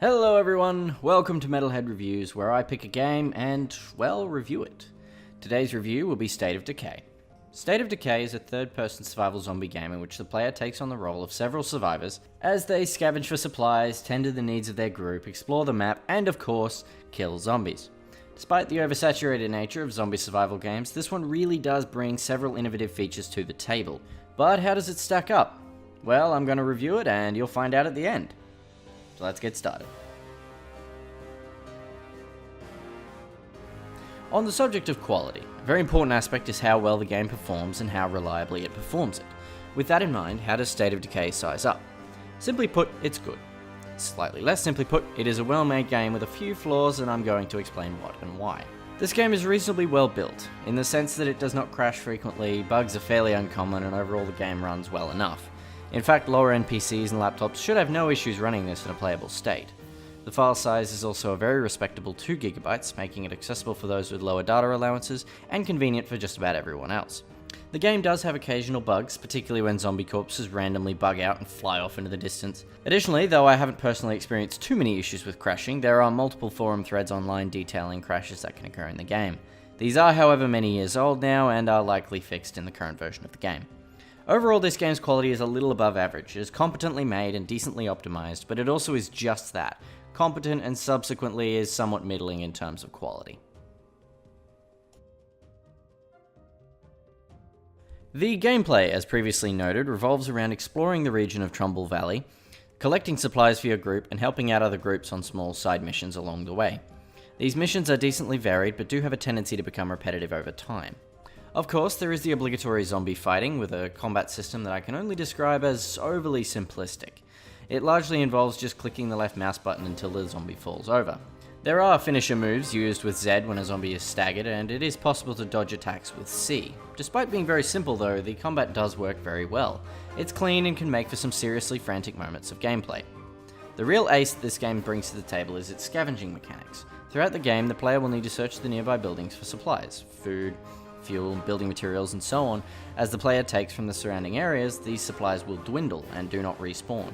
Hello everyone, welcome to Metalhead Reviews, where I pick a game and, well, review it. Today's review will be State of Decay. State of Decay is a third-person survival zombie game in which the player takes on the role of several survivors as they scavenge for supplies, tend to the needs of their group, explore the map, and of course, kill zombies. Despite the oversaturated nature of zombie survival games, this one really does bring several innovative features to the table. But how does it stack up? Well, I'm going to review it and you'll find out at the end. So let's get started. On the subject of quality, a very important aspect is how well the game performs and how reliably it performs it. With that in mind, how does State of Decay size up? Simply put, it's good. Slightly less simply put, it is a well-made game with a few flaws, and I'm going to explain what and why. This game is reasonably well built, in the sense that it does not crash frequently, bugs are fairly uncommon, and overall the game runs well enough. In fact, lower-end PCs and laptops should have no issues running this in a playable state. The file size is also a very respectable 2GB, making it accessible for those with lower data allowances and convenient for just about everyone else. The game does have occasional bugs, particularly when zombie corpses randomly bug out and fly off into the distance. Additionally, though I haven't personally experienced too many issues with crashing, there are multiple forum threads online detailing crashes that can occur in the game. These are, however, many years old now and are likely fixed in the current version of the game. Overall, this game's quality is a little above average. It is competently made and decently optimized, but it also is just that, competent, and subsequently is somewhat middling in terms of quality. The gameplay, as previously noted, revolves around exploring the region of Trumbull Valley, collecting supplies for your group, and helping out other groups on small side missions along the way. These missions are decently varied, but do have a tendency to become repetitive over time. Of course, there is the obligatory zombie fighting, with a combat system that I can only describe as overly simplistic. It largely involves just clicking the left mouse button until the zombie falls over. There are finisher moves used with Z when a zombie is staggered, and it is possible to dodge attacks with C. Despite being very simple though, the combat does work very well. It's clean and can make for some seriously frantic moments of gameplay. The real ace this game brings to the table is its scavenging mechanics. Throughout the game, the player will need to search the nearby buildings for supplies, food, fuel, building materials, and so on. As the player takes from the surrounding areas, these supplies will dwindle and do not respawn.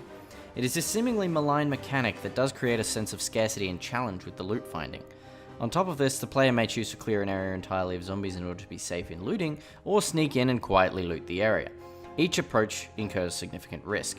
It is a seemingly malign mechanic that does create a sense of scarcity and challenge with the loot finding. On top of this, the player may choose to clear an area entirely of zombies in order to be safe in looting, or sneak in and quietly loot the area. Each approach incurs significant risk.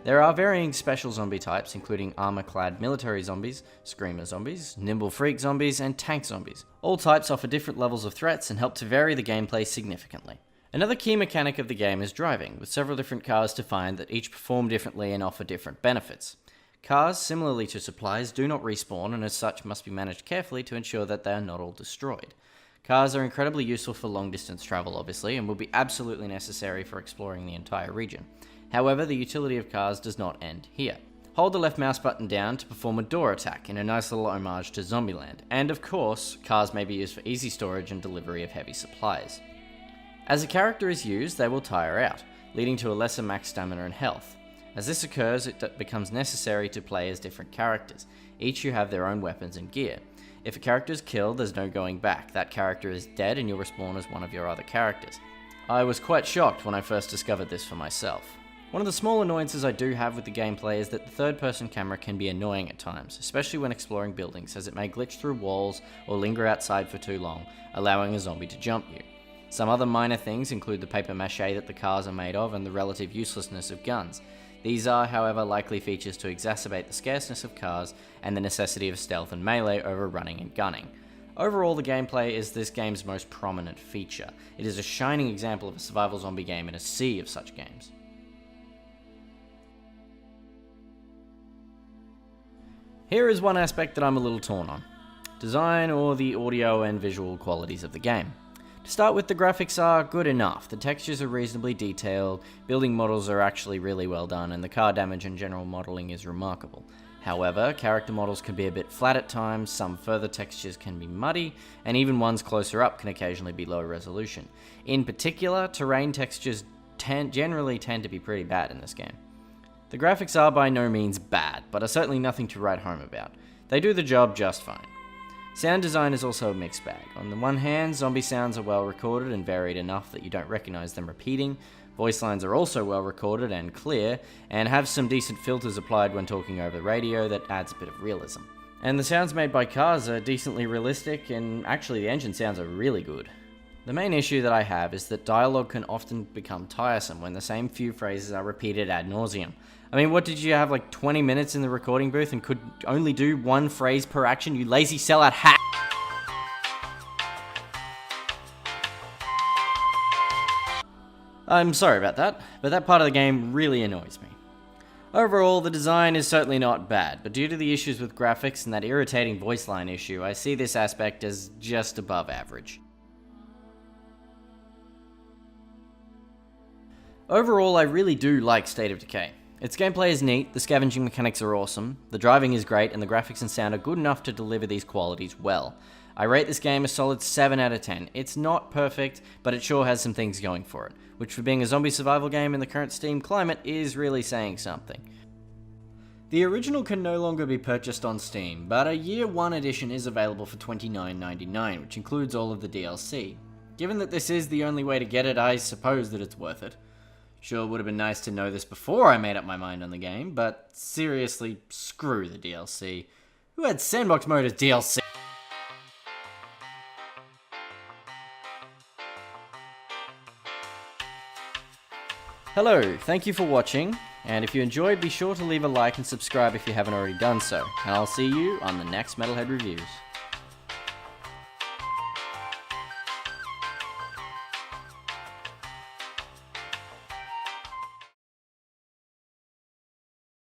There are varying special zombie types, including armor-clad military zombies, screamer zombies, nimble freak zombies, and tank zombies. All types offer different levels of threats and help to vary the gameplay significantly. Another key mechanic of the game is driving, with several different cars to find that each perform differently and offer different benefits. Cars, similarly to supplies, do not respawn and as such must be managed carefully to ensure that they are not all destroyed. Cars are incredibly useful for long distance travel obviously, and will be absolutely necessary for exploring the entire region. However, the utility of cars does not end here. Hold the left mouse button down to perform a door attack in a nice little homage to Zombieland, and of course, cars may be used for easy storage and delivery of heavy supplies. As a character is used, they will tire out, leading to a lesser max stamina and health. As this occurs, it becomes necessary to play as different characters, each who have their own weapons and gear. If a character is killed, there's no going back. That character is dead and you'll respawn as one of your other characters. I was quite shocked when I first discovered this for myself. One of the small annoyances I do have with the gameplay is that the third-person camera can be annoying at times, especially when exploring buildings, as it may glitch through walls or linger outside for too long, allowing a zombie to jump you. Some other minor things include the paper mache that the cars are made of and the relative uselessness of guns. These are, however, likely features to exacerbate the scarceness of cars and the necessity of stealth and melee over running and gunning. Overall, the gameplay is this game's most prominent feature. It is a shining example of a survival zombie game in a sea of such games. Here is one aspect that I'm a little torn on: design or the audio and visual qualities of the game. To start with, the graphics are good enough, the textures are reasonably detailed, building models are actually really well done, and the car damage and general modelling is remarkable. However, character models can be a bit flat at times, some further textures can be muddy, and even ones closer up can occasionally be low resolution. In particular, terrain textures generally tend to be pretty bad in this game. The graphics are by no means bad, but are certainly nothing to write home about. They do the job just fine. Sound design is also a mixed bag. On the one hand, zombie sounds are well recorded and varied enough that you don't recognise them repeating, Voice lines are also well recorded and clear, and have some decent filters applied when talking over the radio that adds a bit of realism. And the sounds made by cars are decently realistic, and actually the engine sounds are really good. The main issue that I have is that dialogue can often become tiresome when the same few phrases are repeated ad nauseum. I mean, what did you have, like 20 minutes in the recording booth and could only do one phrase per action, you lazy sellout hack? I'm sorry about that, but that part of the game really annoys me. Overall, the design is certainly not bad, but due to the issues with graphics and that irritating voice line issue, I see this aspect as just above average. Overall, I really do like State of Decay. Its gameplay is neat, the scavenging mechanics are awesome, the driving is great, and the graphics and sound are good enough to deliver these qualities well. I rate this game a solid 7 out of 10. It's not perfect, but it sure has some things going for it, which for being a zombie survival game in the current Steam climate is really saying something. The original can no longer be purchased on Steam, but a Year 1 edition is available for $29.99, which includes all of the DLC. Given that this is the only way to get it, I suppose that it's worth it. Sure, it would have been nice to know this before I made up my mind on the game, but seriously, screw the DLC. Who had sandbox mode as DLC? Hello, thank you for watching, and if you enjoyed, be sure to leave a like and subscribe if you haven't already done so, and I'll see you on the next Metalhead Reviews.